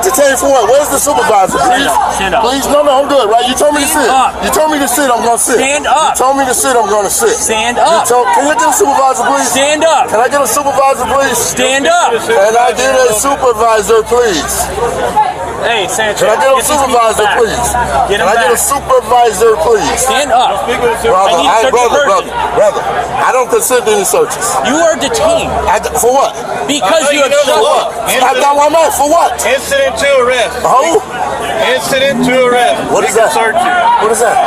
detained for what? Where's the supervisor? Please, Stand up. please. No, I'm good, right? You told me to sit. You told me to sit. I'm gonna sit. Stand up. You told me to sit. I'm gonna sit. Stand up. Can I get a supervisor, please? Stand up. Can I get a supervisor, please? Stand up. Can I get a supervisor, please? Hey, Sanchez. Can I get a supervisor, please? Get Can him I get a back. supervisor, please? Stand up. Brother, I don't consent to any searches. You are detained. For what? Because you have For what? I got one man. For what? Incident to arrest. Who? Incident to arrest. What is that? What is that?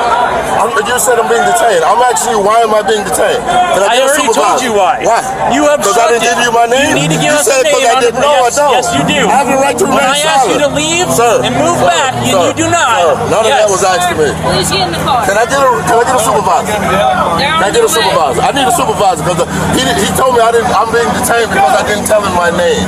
You said I'm being detained. I'm asking you, why am I being detained? Can I I get a already supervisor? told you why. Why? You obstructed. Because I didn't give you my name? You need to give us said a name. I didn't. No, I don't. Yes, you do. I have a right to when remain I ask you to silent. leave Sir, and move back, you do not. Sir, none of that was asked to me. Please get in the car. Can I get a supervisor? Can I get a supervisor? I need a supervisor because he told me I'm being detained because I didn't tell him my name.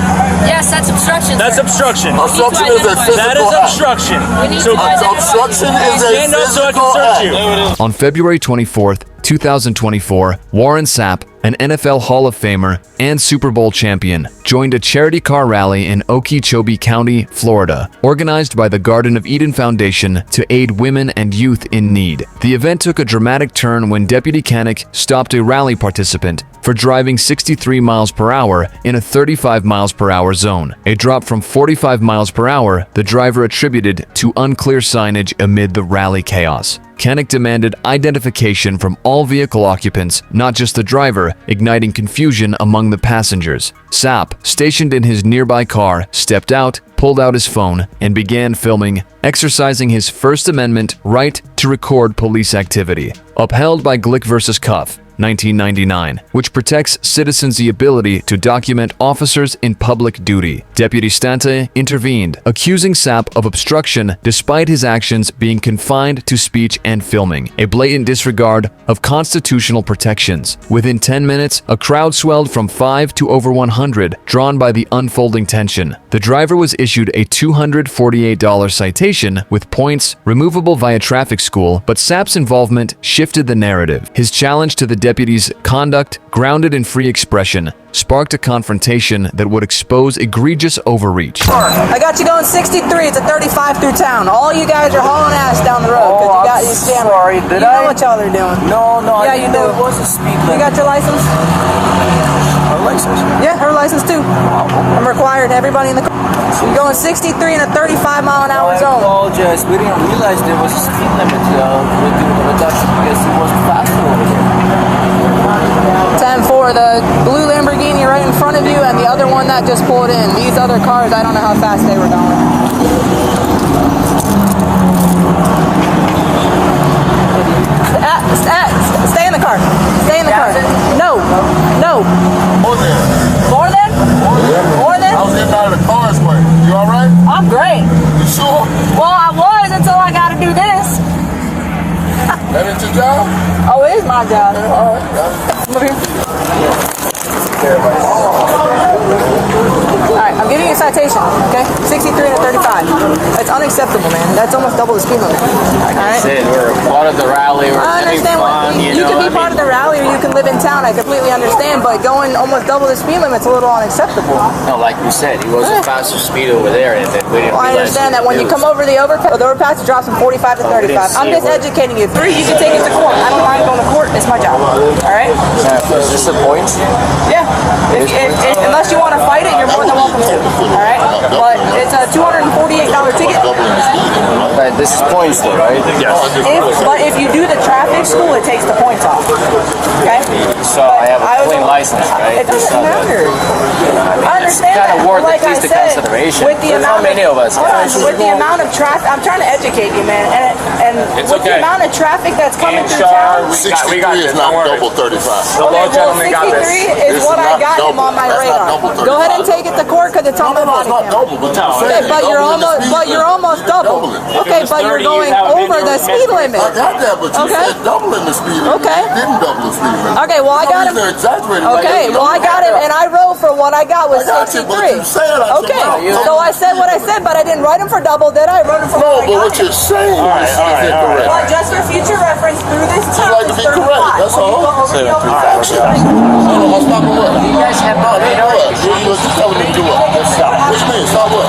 Yes, that's obstruction. That's sir. obstruction. Obstruction is a physical That is act. obstruction. So Obstruction is a stand up so I can physical search act. you. On February 24th, 2024, Warren Sapp, an NFL Hall of Famer and Super Bowl champion, joined a charity car rally in Okeechobee County, Florida, organized by the Garden of Eden Foundation to aid women and youth in need. The event took a dramatic turn when Deputy Kanik stopped a rally participant for driving 63 miles per hour in a 35 miles per hour zone, a drop from 45 miles per hour the driver attributed to unclear signage amid the rally chaos. Kanik demanded identification from all vehicle occupants, not just the driver, igniting confusion among the passengers. Sapp, stationed in his nearby car, stepped out, pulled out his phone, and began filming, exercising his First Amendment right to record police activity, upheld by Glick v. Cuff, 1999, which protects citizens' the ability to document officers in public duty. Deputy Stante intervened, accusing Sapp of obstruction despite his actions being confined to speech and filming, a blatant disregard of constitutional protections. Within 10 minutes, a crowd swelled from 5 to over 100, drawn by the unfolding tension. The driver was issued a $248 citation with points removable via traffic school, but Sapp's involvement shifted the narrative. His challenge to the deputy's conduct, grounded in free expression, sparked a confrontation that would expose egregious overreach. I got you going 63. It's a 35 through town. All you guys are hauling ass down the road because you got these scammers. Sorry, did you know what y'all are doing? No, yeah, you do. It was a speed limit. You got your license? Her license? Yeah, her license too. I'm required everybody in the car. You're going 63 in a 35 mile an hour zone. I apologize. We didn't realize there was a speed limit with the reduction because it was faster over here. 10-4, the blue Lamborghini right in front of you and the other one that just pulled in. These other cars, I don't know how fast they were going. Stay in the car. Stay in the car. No. More than. More than? More than? I was getting out of the car this way. You alright? I'm great. You sure? Well, I was until I got to do this. That ain't your job? Oh, it is my job. Alright. Come over here. Alright, I'm giving you a citation, okay? 63 and a 35. That's unacceptable, man. That's almost double the speed limit. Alright? We're part of the rally. We're I understand. You can be part of the rally or you can live in town. I completely understand, but going almost double the speed limit's a little unacceptable. No, like you said, he was a faster speed over there, and then we didn't Well, I realize understand that when you come over the overpass, it drops from 45 to 35. I'm just educating you. 3, you can take it to court. I don't mind going to court. It's my job. Alright? Is this the point? Yeah. Unless you want to fight it, you're more than welcome to. Alright? But it's a $248 ticket. But this is points though, right? Yes. But if you do the traffic school, it takes the points off. Okay? So I have a clean license, right? It doesn't matter. I understand kind that. of worth Like at least I the said, consideration. With the There's not amount many of us. With the amount of traffic, I'm trying to educate you, man. And with the amount of traffic that's coming through town. 63 is not double 35. Okay, well, 63 is what I got him on my radar. Go ahead and take it to court because it's on my body It's not double, but Okay, but you're almost double. Okay, but you're going over the speed limit. I got that, but you said doubling the speed limit. Okay. You didn't double the speed limit. Okay, well I got him. They're exaggerating. Okay, well I got him, and I wrote for what I got was I got you, but 63. you said I said Okay, double. so I said what I said, but I didn't write him for double, did I? I wrote him for No, what I but got what you're saying is incorrect. Well, just for future reference, through this town, like to be correct, that's all. Action. I'll stop at what? You guys have no What? You're telling me to do what? What you mean? Stop what?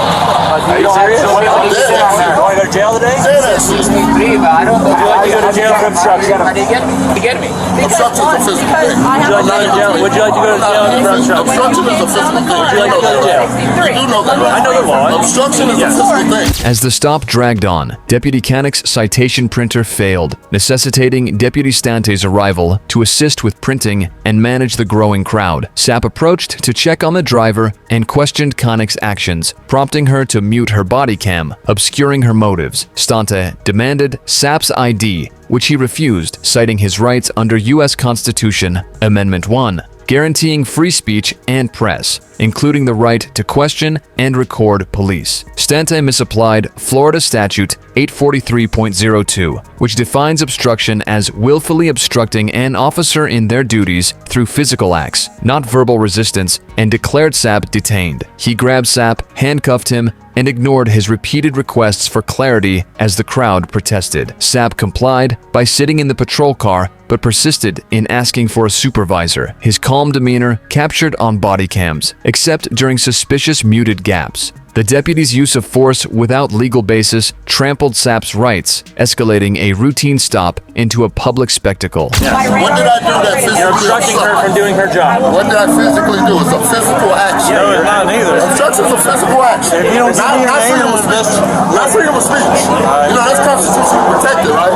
Are you serious? I'm dead ass serious. You want to go to jail today? Dead ass serious. I don't know. Would you like to go to jail for obstruction? How do you get me? You get me? Obstruction is a physical thing. Would you like to go to jail for obstruction? Obstruction is a physical thing. Would you like to go to jail? You do know that, right? I know the law. Obstruction is a physical thing. As the stop dragged on, Deputy Canick's citation printer failed, necessitating Deputy Stante's arrival to assist with printing and manage the growing crowd. Sapp approached to check on the driver and questioned Canick's actions, prompting her to mute her body cam, obscuring her motives. Stante demanded Sapp's ID, which he refused, citing his rights under U.S. Constitution Amendment 1, guaranteeing free speech and press, including the right to question and record police. Stante misapplied Florida Statute 843.02, which defines obstruction as willfully obstructing an officer in their duties through physical acts, not verbal resistance, and declared Sapp detained. He grabbed Sapp, handcuffed him, and ignored his repeated requests for clarity as the crowd protested. Sapp complied by sitting in the patrol car, but persisted in asking for a supervisor, his calm demeanor captured on body cams, except during suspicious muted gaps. The deputy's use of force without legal basis trampled Sapp's rights, escalating a routine stop into a public spectacle. What did I do that physically? You're obstructing her from doing her job. What did I physically do? It's a physical action. No, it's not neither. Obstruction is a physical action. If you don't not, give me your not name, freedom of speech. Not freedom of speech. You know, that's constitutionally protected, right?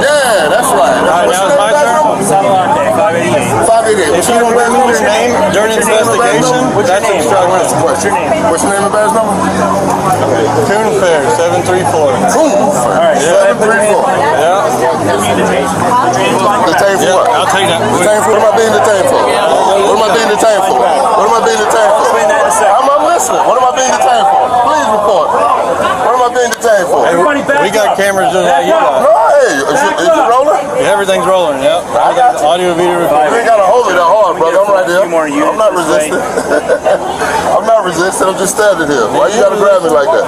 Yeah, that's right. Alright, now it's my turn. Salante, 588. 588. If you don't give me your name during the investigation, that's obstruction. What's your name? What's your name and badge number? Coon Fair, 734. Boom. Alright, 734. Yeah. Detained for what? I'll take that. Detained for what? Am I being detained for? What am I being detained for? What am I being detained for? Explain that in a second. I'm listening. What am I being detained for? Please report. What am I being detained for? Everybody back We got up. cameras just like you got. No, hey, is it rolling? Everything's rolling, yep. I got you. Audio, video, You recording. ain't gotta hold it that hard, brother. I'm right there. Few more units, I'm not resisting. I'm not resisting. I'm just standing here. Why you gotta grab me like that?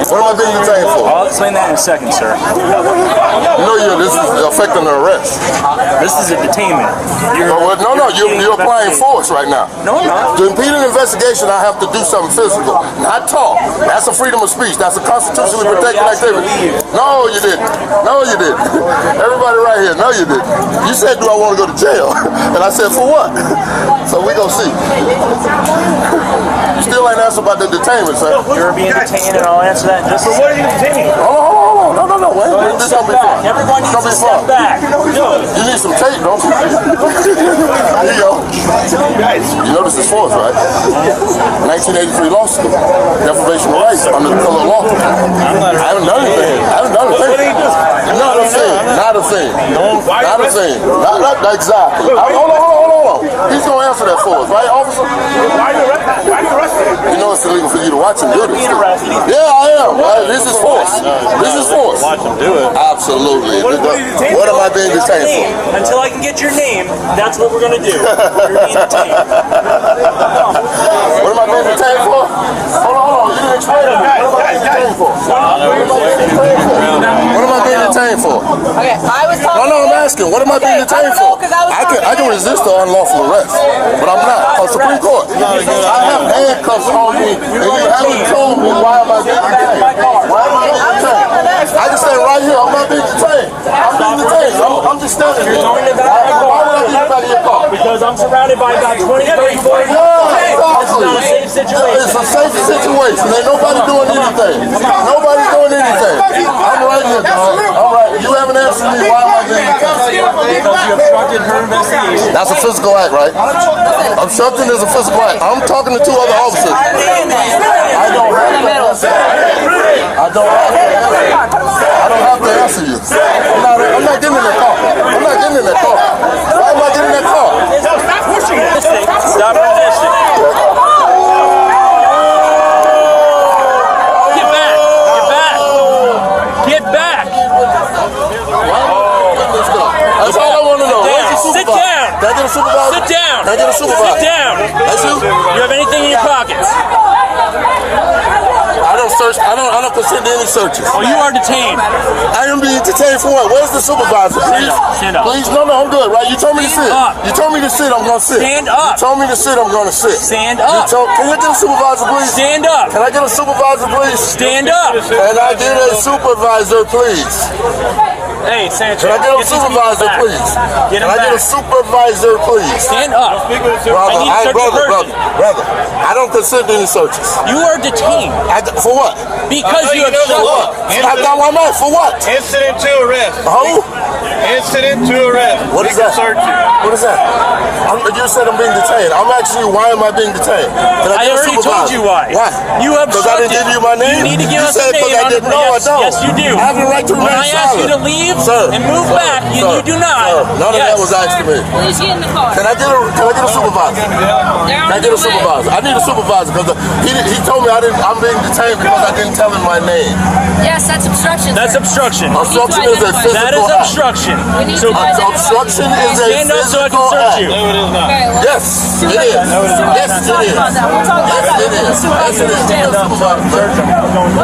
What am I being detained for? I'll explain that in a second, sir. You know this is affecting the arrest. This is a detainment. You're applying force right now. No, I'm not. To impede an investigation, I have to do something physical, not talk. That's a freedom of speech. That's a constitutionally protected activity. No, you didn't. No, you didn't. Everybody right here, no, you didn't. You said, do I want to go to jail? And I said, for what? So we gonna see. You still ain't answered about the detainment, sir. You're being detained, and I'll answer that in just a second. What are you detaining? Hold on. No. Wait. This Step gonna be fun. back. Everyone It's needs gonna to be fun. step back. You need some tape, don't you? There you go. You know this is force, right? 1983 law school. Deprivation of rights under the color of law. I haven't done anything. Not a thing. Not exactly. Hold on. He's gonna answer that for us, right, officer? Why you arresting? You know it's illegal for you to watch him do this. Being arrested. Yeah, I am. Right? This is force. This is force. Watch them do it. Absolutely. What am I being detained for? Until I can get your name, that's what we're going to do. You're being detained. What am I being detained for? Hold on. You didn't explain it. What am I being detained for? What am I being detained for? Okay, I was talking. No, I'm asking. What am I being detained for? I can resist the unlawful arrest, but I'm not. On Supreme Court, I have handcuffs on me, and you haven't told me why am I being detained. Why am I being detained? I can stand right here. I'm not being detained. I'm being detained. I'm just standing here. Why would I be in the back of your car? Because I'm surrounded by about 20, 30, 40 people. It's not a safe situation. It's a safe situation. Ain't nobody doing anything. Nobody's doing anything. I'm right here, dog. I'm right. You haven't answered me why am I being detained. Because you obstructed her investigation. That's a physical act, right? Obstructing is a physical act. I'm talking to two other officers. I don't have to answer. I don't have to answer you. I'm not getting in that car. Why am I getting in that car? Stop pushing it. Stop resisting. Get back. That's all I want to know. Sit down. Can I get a supervisor? Sit down. Can I get a supervisor? Sit down. That's you? You have anything in your pockets? I don't don't search. I don't consent to any searches. Well, you are detained. I am being detained for what? Where's the supervisor? Please, Stand up. please. No, I'm good. Right? You told me to sit. Stand up. You told me to sit. I'm gonna sit. Stand up. You told me to sit. I'm gonna sit. Stand up. Can I get a supervisor, please? Stand up. Can I get a supervisor, please? Stand up. Can I get a supervisor, please? Hey, Sanchez. Can I get a supervisor, please? Get Can him I get a back. supervisor, please? Stand up. Brother, I need to search your person. brother, I don't consent to any searches. You are detained For what? because you have For what? shot. That's why I'm at. For what? Incident to arrest. Who? Incident to arrest. What is that? What is that? You said I'm being detained. I'm asking you, why am I being detained? Can I get a already told supervisor? you why. Why? You have Because I didn't give you my name? You need to give us said a name because I on the didn't. No, I don't. Yes, you do. I have a right to When remain I ask you to silent. leave Sir, and move sir, back, and sir, you do not. sir, none of Yes. that was asked to me. Please get in the car. Can I get a supervisor? Can I get a supervisor? I need a supervisor because he told me I'm being detained because I didn't tell him my name. Yes, that's obstruction. That's sir. obstruction. Obstruction is a physical That is act. obstruction. We need So to identify Obstruction is a stand up so I can physical search act. you. No, it is not. Okay, well, Yes, it is. Yes, it is. We'll talk about Yes, that. it is. Yes, it is. Get a supervisor. Search him. Get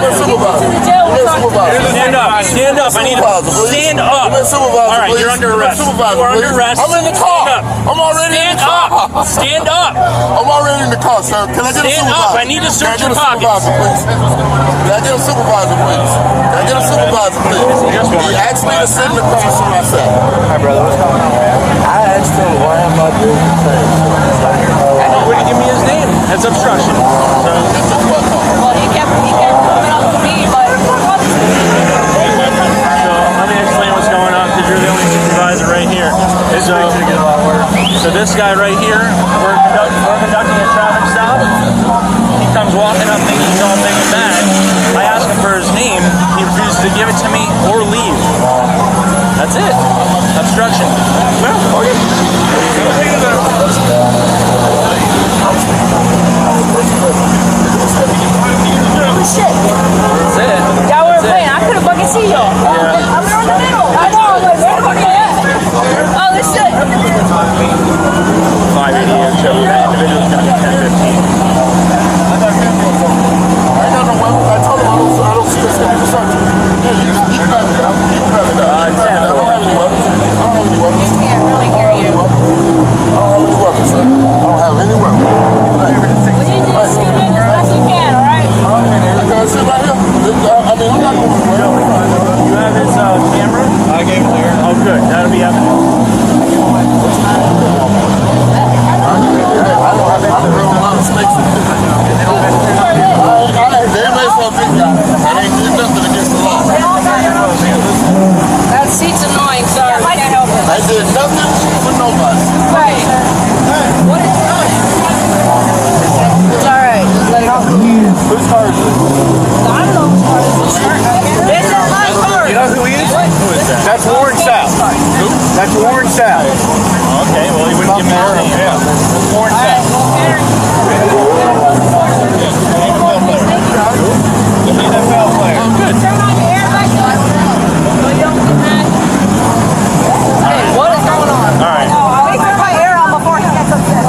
a supervisor. to the jail, we'll Get a talk to supervisor. Stand up. Stand up. I need to stand up. Give me a supervisor, All right, please. you're under Give me a arrest. supervisor, You are under please. arrest. I'm in the car. Stand up. I'm already in Stand the car. up. Stand up. I'm already in the car, sir. Can I get a Stand supervisor? up. I need to search Can I get your a pockets. supervisor, please? Can I get a supervisor, please? Can I get a supervisor, please? He asked me to sit in the car, so I sat. Hi, brother. What's going on, man? I asked him why am I doing the same. Would you give me his name? That's obstruction. Well, he kept coming up to me, but So let me explain what's going on because you're the only supervisor right here. So this guy right here, we're conducting a traffic stop. He comes walking up thinking he's all big and bad. I ask him for his name. He refuses to give it to me or leave. That's it. Obstruction. shit. That's it. Y'all weren't playing. I couldn't fucking see y'all. I was in the middle. I know. I'm like, where the fuck are you at? Oh, this shit. 588. So that individual's going to be 1015. I got no weapons. I told him I don't see a schedule search. Yeah, you can have it out. You can have it out. I don't have any weapons. I don't have any weapons. Can't really hear you. I don't have any weapons, sir. I don't have any weapons. Would you just scoot in as best you can, alright? I can't sit right here. I mean, I'm not going to You have his camera? I gave it there. Oh, good. That'll be evidence. I don't have a lot of snakes. They may for a big guy. I ain't did nothing against the law. That seat's annoying, sorry. We can't help it. I did nothing for nobody. Right. What is that? It's alright. Just let it go. Whose car is it? I don't know whose car this is. It's not my car. You know who he is? Who is that? That's Warren Sapp. Who? That's Warren Sapp. Okay, well, he wouldn't give me his name. Yeah. That's Warren Sapp. The NFL player. Turn on your air like that. So you don't get mad. Hey, what is going on? All right. We can put air on before he gets upset.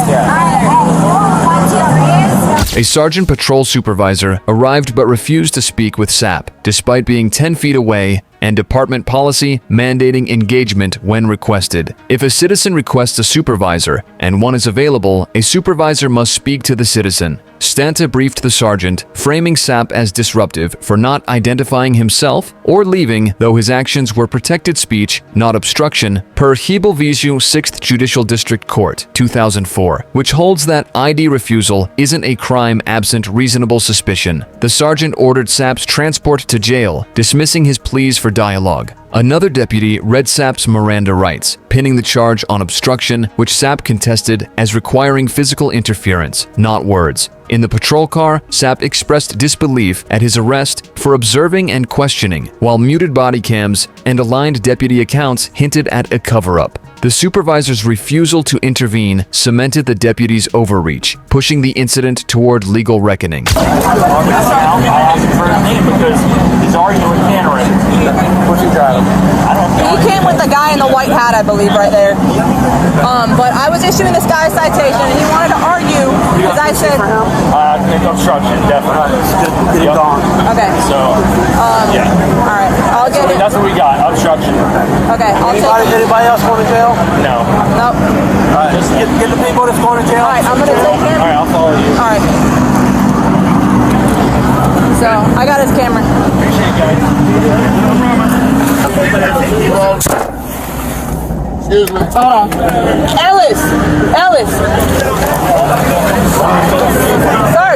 A sergeant patrol supervisor arrived but refused to speak with Sapp, despite being 10 feet away and department policy mandating engagement when requested. If a citizen requests a supervisor and one is available, a supervisor must speak to the citizen. Stanta briefed the sergeant, framing Sapp as disruptive for not identifying himself or leaving, though his actions were protected speech, not obstruction, per Hebelvisu 6th Judicial District Court, 2004, which holds that ID refusal isn't a crime absent reasonable suspicion. The sergeant ordered Sapp's transport to jail, dismissing his pleas for dialogue. Another deputy read Sapp's Miranda rights, pinning the charge on obstruction, which Sapp contested as requiring physical interference, not words. In the patrol car, Sapp expressed disbelief at his arrest for observing and questioning, while muted body cams and aligned deputy accounts hinted at a cover-up. The supervisor's refusal to intervene cemented the deputy's overreach, pushing the incident toward legal reckoning. I asked him for his name because he's arguing with Tannerin. What's he driving? I don't know. He came with the guy in the white hat, I believe, right there. But I was issuing this guy a citation, and he wanted to argue because I said, obstruction, definitely. Get it gone. Okay. So, yeah. All right. I'll get it. That's what we got, obstruction. Okay. I'll take it. Anybody else going to jail? No. Nope. Just get the people that's going to jail. All right. I'm gonna take it. All right, I'll follow you. All right. So I got his camera. Appreciate it, guys. Excuse me. Hold on. Ellis. Sir.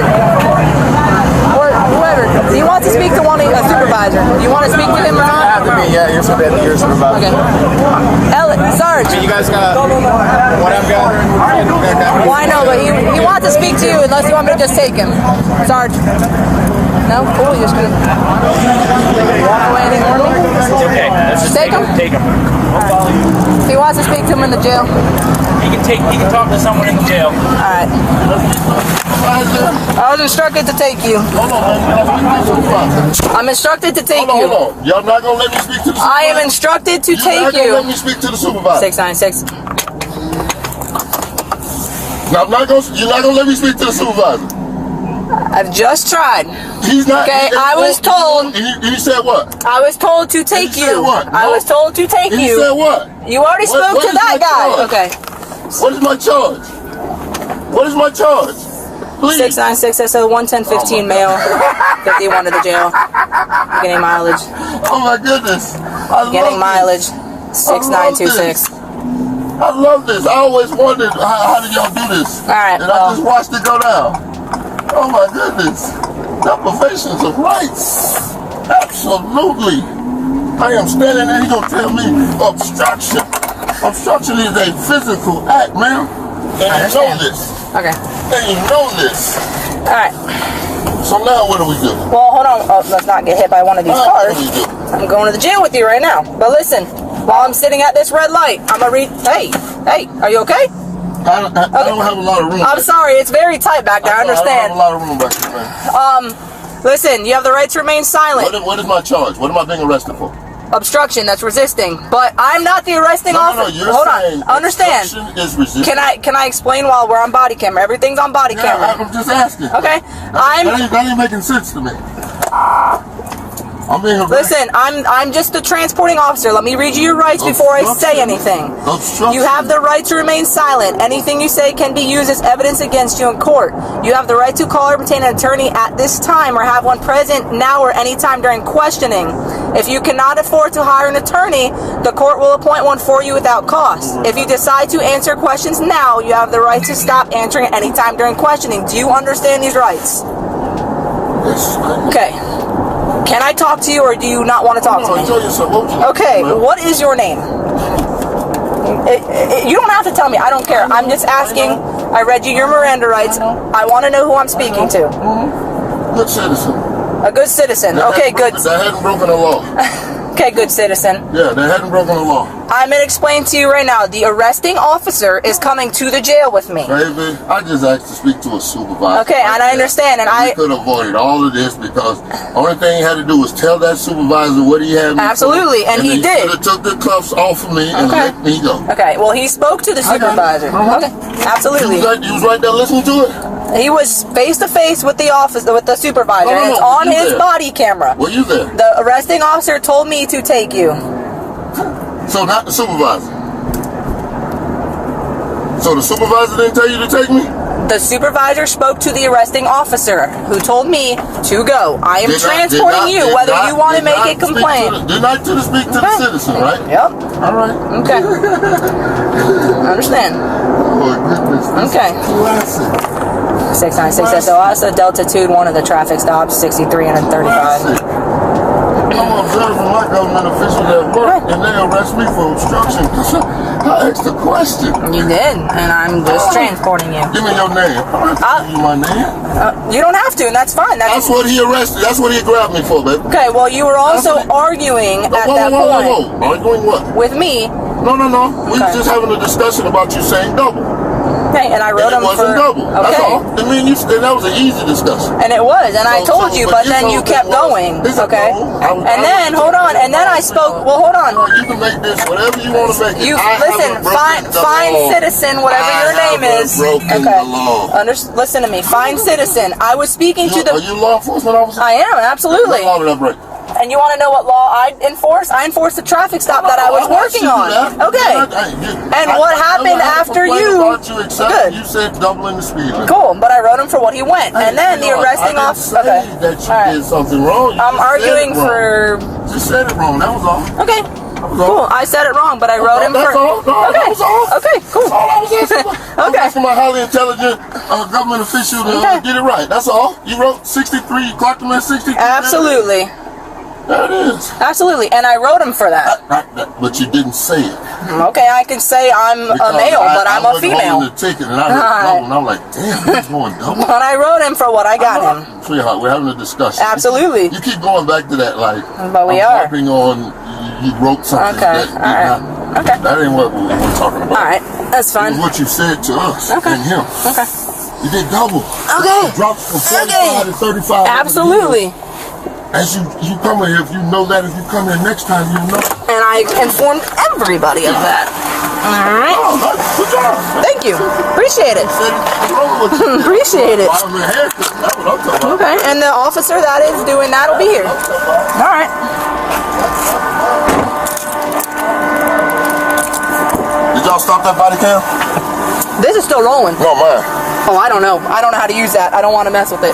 Or whoever. Do you want to speak to a supervisor? Do you want to speak to him or not? Have to be, yeah, you're supervisor. Okay. Ellis, Sarge. You guys got what I've got? Well, I know, but he wants to speak to you unless you want me to just take him. Sarge. No? Cool, you're just gonna walk away and ignore me? It's okay. Let's just Take him? Take him. I'll follow you. He wants to speak to him in the jail. He can talk to someone in the jail. Alright. I was instructed to take you. Hold on. I'm instructed to take you. Hold on. Y'all not gonna let me speak to the supervisor? I am instructed to You're take not gonna let me you. speak to the supervisor. 696. Now, you're not gonna let me speak to the supervisor. I've just tried. He's not. Okay, I was told. And he said what? I was told to take He said you. what? I No. was told to take And he you. said what? You already spoke What to is that my guy. charge? Okay. What is my charge? What is my charge? Please. 696 SO 11015 male. 51 to the jail. Getting mileage. Oh my goodness. Getting mileage. 6926. I love this. I always wondered how did y'all do this? Alright, And well. I just watched it go down. Oh my goodness. Deprivations of rights. Absolutely. I am standing there, he's gonna tell me obstruction. Obstruction is a physical act, ma'am. And you know this. Okay. And you know this. Alright. So now what do we do? Well, hold on. Oh, let's not get hit by one of these Now cars. what do we do? I'm going to the jail with you right now. But listen, while I'm sitting at this red light, I'm gonna read. Hey, are you okay? I don't have a lot of room. I'm sorry, it's very tight back there. I I don't understand. have a lot of room back there, man. Listen, you have the right to remain silent. What is my charge? What am I being arrested for? Obstruction, that's resisting. But I'm not the arresting No, officer. you're Hold saying on, understand. obstruction is resisting. Can I explain while we're on body camera? Everything's on body Yeah, camera. I'm just asking. Okay, That ain't making sense to me. I'm being arrested. Listen, I'm just the transporting officer. Let me read you your rights before I say anything. Obstruction. You have the right to remain silent. Anything you say can be used as evidence against you in court. You have the right to call or obtain an attorney at this time or have one present now or any time during questioning. If you cannot afford to hire an attorney, the court will appoint one for you without cost. If you decide to answer questions now, you have the right to stop answering at any time during questioning. Do you understand these rights? Yes, Okay. Can I talk to you or do you not want to talk to me? Tell you something. What would you like Okay, to do, man? what is your name? You don't have to tell me. I don't care. I'm just asking. I read you your Miranda rights. I want to know who I'm speaking to. Good citizen. A good citizen. That Okay, hadn't good. broken- That hadn't broken the law. Okay, good citizen. Yeah, that hadn't broken the law. I'm going to explain to you right now. The arresting officer is coming to the jail with me. Baby, I just asked to speak to a supervisor. Okay, and I understand, and we could have avoided all of this because only thing he had to do was tell that supervisor what he had me Absolutely, for, and he did. Should have took the cuffs off of me and Okay. let me go. Okay, well, he spoke to the supervisor. Okay, absolutely. You was right there listening to it? He was face to face with the supervisor, No, and it's no, on you his there. body camera. Were you there? The arresting officer told me to take you. So not the supervisor. So the supervisor didn't tell you to take me? The supervisor spoke to the arresting officer, who told me to go. I am transporting you, whether you want to make a complaint. Did not to speak to the Okay. citizen, right? Yep. All right. Okay. Understand. Oh my goodness. This Okay. is classic. 696 SOS, Deltitude, one of the traffic stops, 63 and 35. Classic. I'm observing my government officials at work and they arrest me for obstruction. I asked a question. You did, and I'm just transporting you. Give me your name. I'm not give you my name. You don't have to, and that's fine. That's what he arrested. That's what he grabbed me for, baby. Okay, well, you were also arguing at that point Whoa. Arguing what? with me. No. We Okay. were just having a discussion about you saying double. Okay, and I wrote him it wasn't for double. That's okay. all. I mean, that was an easy discussion. And it was, and I told you, but then you told me kept it was. going. Listen, Okay, no, and then hold on, and then I spoke. Well, hold on. You can make this whatever you want to make it. You I listen, haven't broken the fine law. citizen, whatever your name haven't is. broken the law. Listen to me, fine citizen. I was speaking to the. Are you a law enforcement officer? I am absolutely. What law did I break? And you want to know what law I enforce? I enforced the traffic stop that I was working on. Okay. And what happened after you? Good. You said doubling the speed limit. Cool, but I wrote him for what he went, and then the arresting officer. Okay. That you did something wrong. I'm arguing for. Just said it wrong. That was all. Okay. Cool. I said it wrong, but I wrote him That's for. all. No, Okay. that was all. Okay. Cool. That's all I was asking for. I was Okay. asking my highly intelligent government official to get it right. That's all. You wrote 63. You clocked him at 63. Absolutely. There it is. Absolutely. And I wrote him for that. But you didn't say it. Okay, I can say I'm a male, but I'm a female. I was holding the ticket and I heard double, and I'm like, damn, he's going double. But I wrote him for what I got him. Sweetheart, we're having a discussion. Absolutely. You keep going back to that, like, But we are. harping on you wrote something Okay, that did alright. not. Okay. That ain't what we're talking about. Alright, that's It fine. was what you said to us Okay. and him. Okay. You did double. Okay. You dropped from 45 Okay. to 35. Absolutely. As you come here, if you know that, if you come here next time, you know. And I informed everybody of that. Alright. Oh, good job. Thank you. Appreciate it. Said what's wrong with you? Appreciate it. I'm a haircut. That's what I'm talking about. Okay, and the officer that is doing that will be here. Alright. Did y'all stop that body cam? This is still rolling. No, mine. Oh, I don't know. I don't know how to use that. I don't want to mess with it.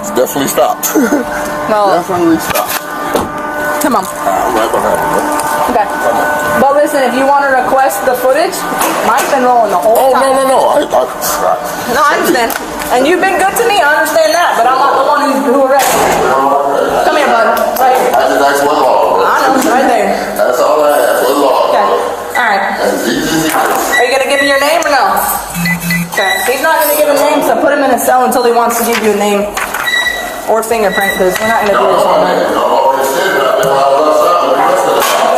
It's definitely stopped. No. Definitely stopped. Come on. I'm right behind you. Okay. But listen, if you want to request the footage, mine's been rolling the whole Oh, time. no. No, I understand. And you've been good to me. I understand that. But I'm not the one who arrested you. Come here, bud. Right here. I just asked what law. I know. Right there. That's all I asked. What law? Okay. All right. That's easy. Are you going to give me your name or no? Okay. He's not going to give a name, so put him in a cell until he wants to give you a name or fingerprint, because we're not going to do this all night.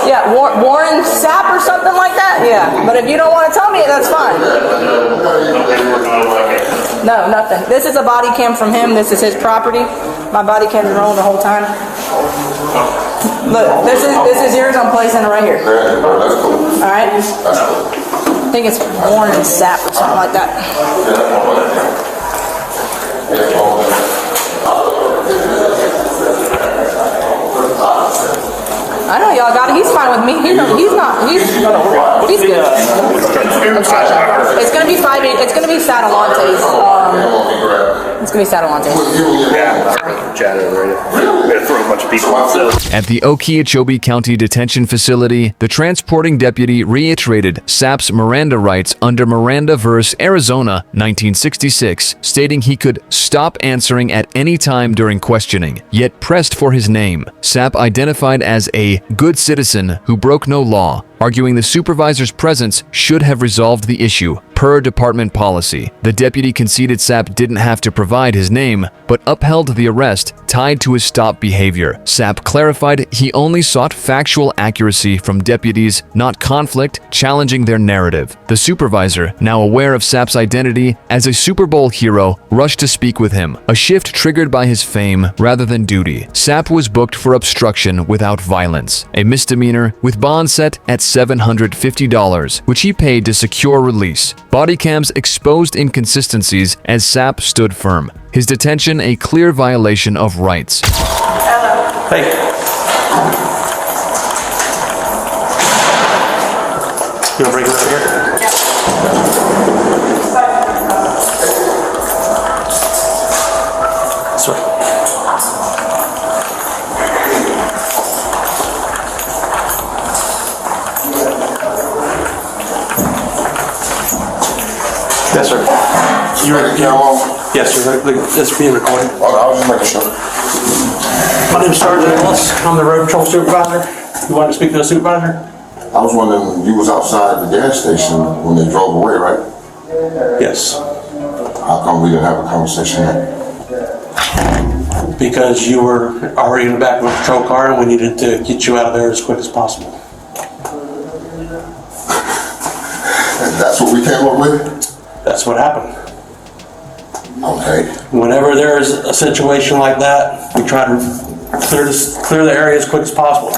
Yeah, Warren Sapp or something like that? Yeah. But if you don't want to tell me, that's fine. No, nothing. This is a body cam from him. This is his property. My body cam's rolling the whole time. Look, this is yours. I'm placing it right here. That's cool. All right. I think it's Warren Sapp or something like that. I know y'all got it. He's fine with me. He's good. Obstruction. It's gonna be 5. It's gonna be Satalante's. It's gonna be Satalante's. Chatting already. We had to throw a bunch of people off. At the Okeechobee County Detention Facility, the transporting deputy reiterated Sapp's Miranda rights under Miranda v. Arizona, 1966, stating he could stop answering at any time during questioning, yet pressed for his name. Sapp identified as a good citizen who broke no law, arguing the supervisor's presence should have resolved the issue. Per department policy, the deputy conceded Sapp didn't have to provide his name, but upheld the arrest tied to his stop behavior. Sapp clarified he only sought factual accuracy from deputies, not conflict, challenging their narrative. The supervisor, now aware of Sapp's identity as a Super Bowl hero, rushed to speak with him, a shift triggered by his fame rather than duty. Sapp was booked for obstruction without violence, a misdemeanor with bond set at $750, which he paid to secure release. Body cams exposed inconsistencies as Sapp stood firm. His detention a clear violation of rights. Hey. You wanna bring it over here? Sorry. Yes, sir. You ready to count off? Yes, sir. It's being recorded. I was just making sure. My name's Sergeant Ellis. I'm the road patrol supervisor. You wanted to speak to the supervisor? I was wondering, you was outside the gas station when they drove away, right? Yes. How come we didn't have a conversation then? Because you were already in the back of a patrol car and we needed to get you out of there as quick as possible. And that's what we came up with? That's what happened. Okay. Whenever there's a situation like that, we try to clear the area as quick as possible.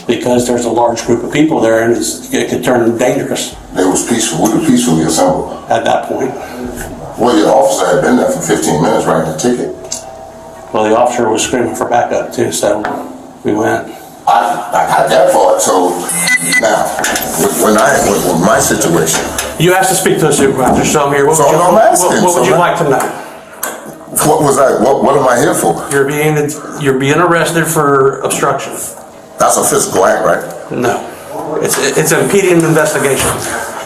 Because there's a large group of people there and it could turn dangerous it was peaceful. We were peacefully assembled. at that point. Well, your officer had been there for 15 minutes writing a ticket. Well, the officer was screaming for backup too, so we went. I got that part. So now, with my situation, You asked to speak to the supervisor, so I'm here. What So would you, I'm asking, what would so you that- like to know? what was I? What am I here for? You're being arrested for obstruction. That's a physical act, right? No. It's impeding an investigation.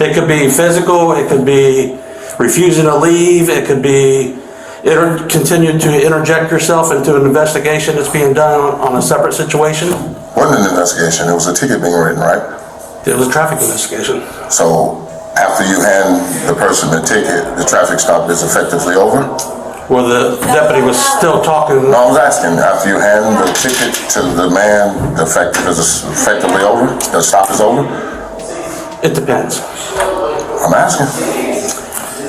It could be physical, it could be refusing to leave, it could be continuing to interject yourself into an investigation that's being done on a separate situation. Wasn't an investigation. It was a ticket being written, right? It was a traffic investigation. So after you hand the person the ticket, the traffic stop is effectively over? Well, the deputy was still talking. No, I was asking, after you hand the ticket to the man, is it effectively over? The stop is over? It depends. I'm asking.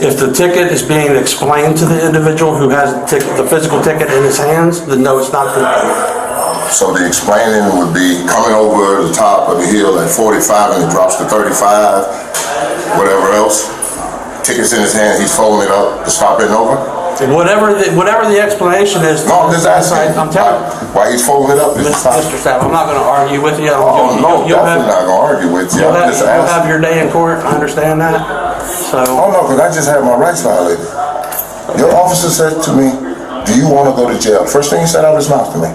If the ticket is being explained to the individual who has the physical ticket in his hands, then no, it's not going to. So the explaining would be coming over the top of the hill at 45 and it drops to 35, whatever else. Ticket's in his hand, he's folding it up, the stop isn't over? Whatever the explanation is. No, I'm just asking. I'm telling you. Why he's folding it up? Is the stop? Mr. Sapp, I'm not going to argue with you. Oh, no, definitely not gonna argue with you. You'll I'm just have asking. your day in court. I understand that. So. Oh no, because I just had my rights violated. Your officer said to me, do you want to go to jail? First thing he said out of his mouth to me.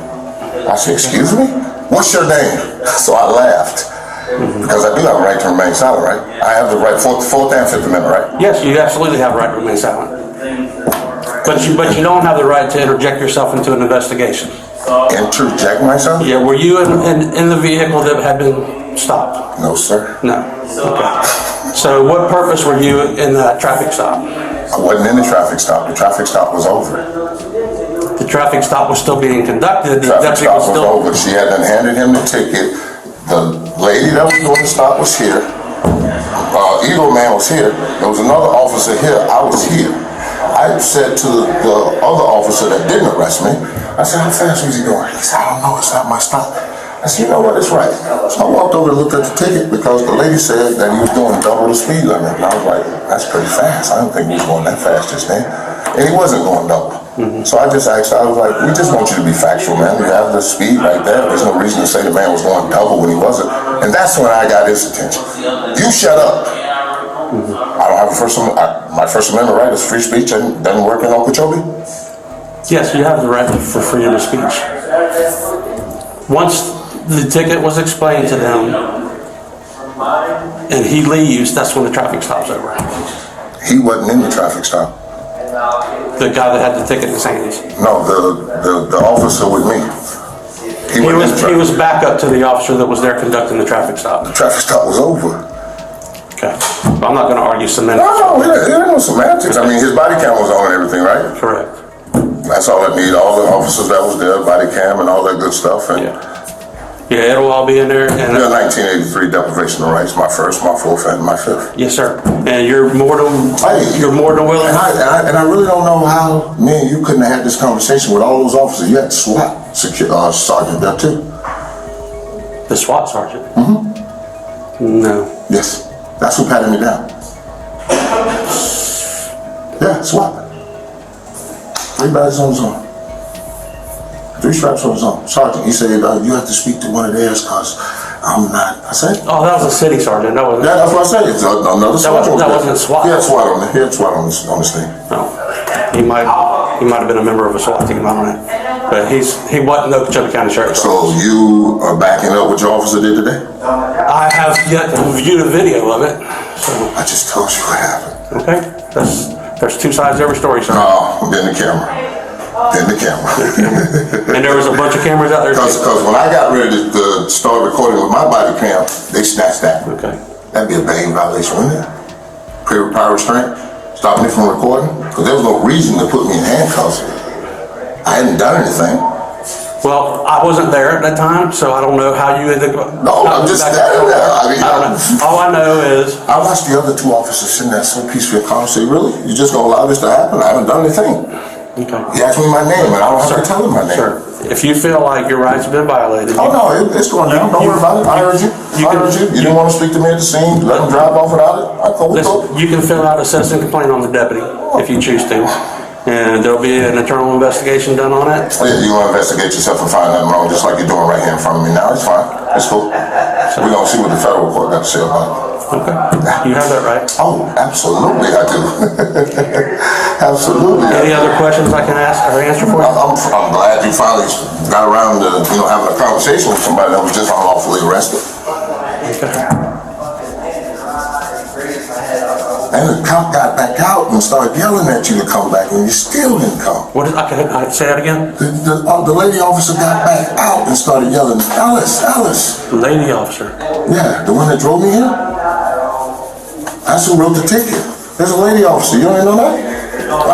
I said, excuse me? What's your name? So I laughed. Because I do have a right to remain silent, right? I have the right, Fourth and Fifth Amendment, right? Yes, you absolutely have a right to remain silent. But you don't have the right to interject yourself into an investigation. Interject myself? Yeah, were you in the vehicle that had been stopped? No, sir. No. Okay. So what purpose were you in that traffic stop? I wasn't in the traffic stop. The traffic stop was over. The traffic stop was still being conducted. The traffic stop was over. She hadn't handed him the ticket. The lady that was doing the stop was here. Eagle man was here. There was another officer here. I was here. I said to the other officer that didn't arrest me, I said, how fast was he going? He said, I don't know, it's not my stop. I said, you know what, it's right. So I walked over to look at the ticket because the lady said that he was doing double the speed limit. And I was like, that's pretty fast. I don't think he was going that fast just then. And he wasn't going double. So I just asked, I was like, we just want you to be factual, man. You have the speed right there. There's no reason to say the man was going double when he wasn't. And that's when I got his attention. You shut up. I don't have my First Amendment right is free speech and doesn't work in Okeechobee? Yes, you have the right for freedom of speech. Once the ticket was explained to them and he leaves, that's when the traffic stop's over. He wasn't in the traffic stop. The guy that had the ticket in his hands. No, the officer with me. He was back up to the officer that was there conducting the traffic stop. The traffic stop was over. Okay. I'm not going to argue semantics. No, there ain't no semantics. I mean, his body cam was on and everything, right? Correct. That's all I need. All the officers that was there, body cam and all that good stuff. And Yeah, it'll all be in there. And 1983 deprivation of rights, my first, my fourth, and my fifth. Yes, sir. And you're more than willing. And I really don't know how me and you couldn't have had this conversation with all those officers. You had SWAT sergeant there too. The SWAT sergeant? Mm-hmm. No. Yes. That's who patted me down. Yeah, SWAT. 3 badges on his arm. 3 straps on his arm. Sergeant, he said, you have to speak to one of theirs because I'm not. I said, oh, that was a city sergeant. That wasn't. Yeah, that's what I said. It's another sergeant. That wasn't SWAT. He had SWAT on it. He had SWAT on this thing. No. He might have been a member of a SWAT team. I don't know. But he wasn't the Okeechobee County Sheriff. So you are backing up what your officer did today? I have yet to view the video of it. So. I just told you what happened. Okay. There's 2 sides to every story, sir. No, then the camera. And there was a bunch of cameras out there. Because when I got ready to start recording with my body cam, they snatched that. Okay. That'd be a bang violation, wouldn't it? Prior restraint, stopping me from recording. Because there was no reason to put me in handcuffs. I hadn't done anything. Well, I wasn't there at that time, so I don't know how you ended up. No, I'm just standing there. I mean, I don't know. All I know is, I watched the other 2 officers sitting there so peacefully and calm. Say, really? You just gonna allow this to happen? I haven't done anything. okay. He asked me my name, and I don't have to tell him my name. Sir, if you feel like your rights have been violated. Oh no, it's going down. Don't worry about it. I heard you. I heard you. You didn't want to speak to me at the scene. Let him drive off without it. I thought we Listen, you can fill out a citizen complaint on the deputy if you choose to. And there'll be an internal investigation done on it. Yeah, you want to investigate yourself and find nothing wrong, just like you're doing right here in front of me now. It's fine. It's cool. We're going to see what the federal court got to say about it. Okay. You have that right. Oh, absolutely I do. Absolutely. Any other questions I can ask or answer for you? I'm glad you finally got around to having a conversation with somebody that was just unlawfully arrested. Okay. And the cop got back out and started yelling at you to come back, and you still didn't come. What is, I say that again? The lady officer got back out and started yelling, Alice, Alice. Lady officer. Yeah, the one that drove me here. That's who wrote the ticket. There's a lady officer. You don't even know that?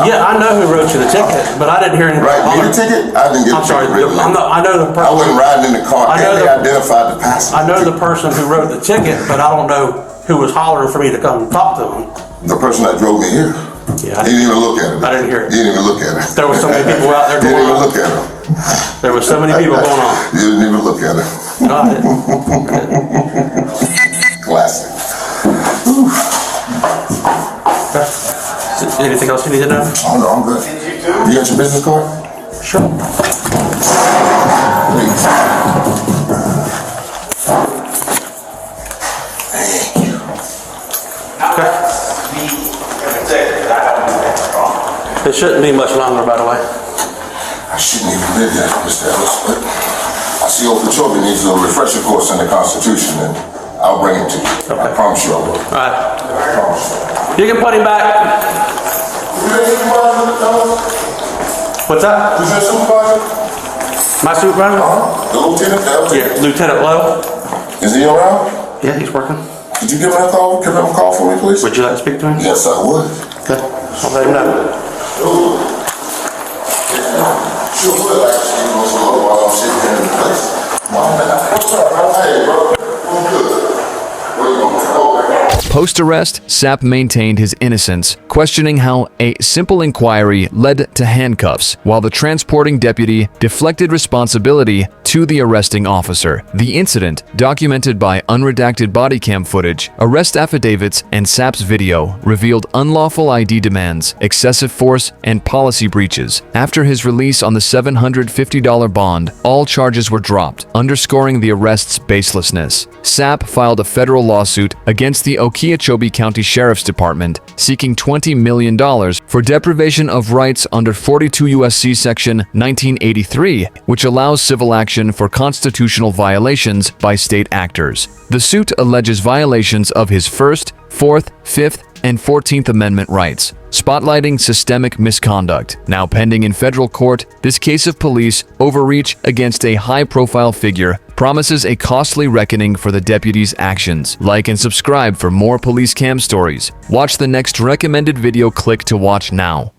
Yeah, I know who wrote you the ticket, but I didn't hear anything. Right, me the ticket? I didn't get I'm the sorry. ticket written. I know the person. I wasn't riding in the car. I know They identified the passenger. I know the person who wrote the ticket, but I don't know who was hollering for me to come talk to him. The person that drove me here. Yeah, He didn't even look at it. I didn't hear it. He didn't even look at it. There were so many people out there He didn't going even on. look at him. There were so many people going on. You didn't even look at it. Got it. Classic. Anything else you need to know? Oh no, I'm good. You got your business card? Sure. Please. Thank you. Okay. It shouldn't be much longer, by the way. I shouldn't even live that, Mr. Ellis, but I see old Petrobi needs a refresher course in the Constitution, and I'll bring it to you. Okay. I promise you I will. All right. I promise you. You can put him back. What's that? Who's your supervisor? My supervisor? The lieutenant? The LT? Yeah, Lieutenant Lowe. Is he around? Yeah, he's working. Could you give him a call? Give him a call for me, please? Would you like to speak to him? Yes, I would. Okay. I'll let him know. Sure would, actually, while I'm sitting here in the place. What's up, man? Hey, bro. I'm good. What are you going to go back? Post-arrest, Sapp maintained his innocence, questioning how a simple inquiry led to handcuffs, while the transporting deputy deflected responsibility to the arresting officer. The incident, documented by unredacted body cam footage, arrest affidavits, and Sapp's video, revealed unlawful ID demands, excessive force, and policy breaches. After his release on the $750 bond, all charges were dropped, underscoring the arrest's baselessness. Sapp filed a federal lawsuit against the Okeechobee County Sheriff's Department, seeking $20 million for deprivation of rights under 42 U.S.C. Section 1983, which allows civil action for constitutional violations by state actors. The suit alleges violations of his First, Fourth, Fifth, and 14th Amendment rights, spotlighting systemic misconduct. Now pending in federal court, this case of police overreach against a high-profile figure promises a costly reckoning for the deputy's actions. Like and subscribe for more police cam stories. Watch the next recommended video. Click to watch now.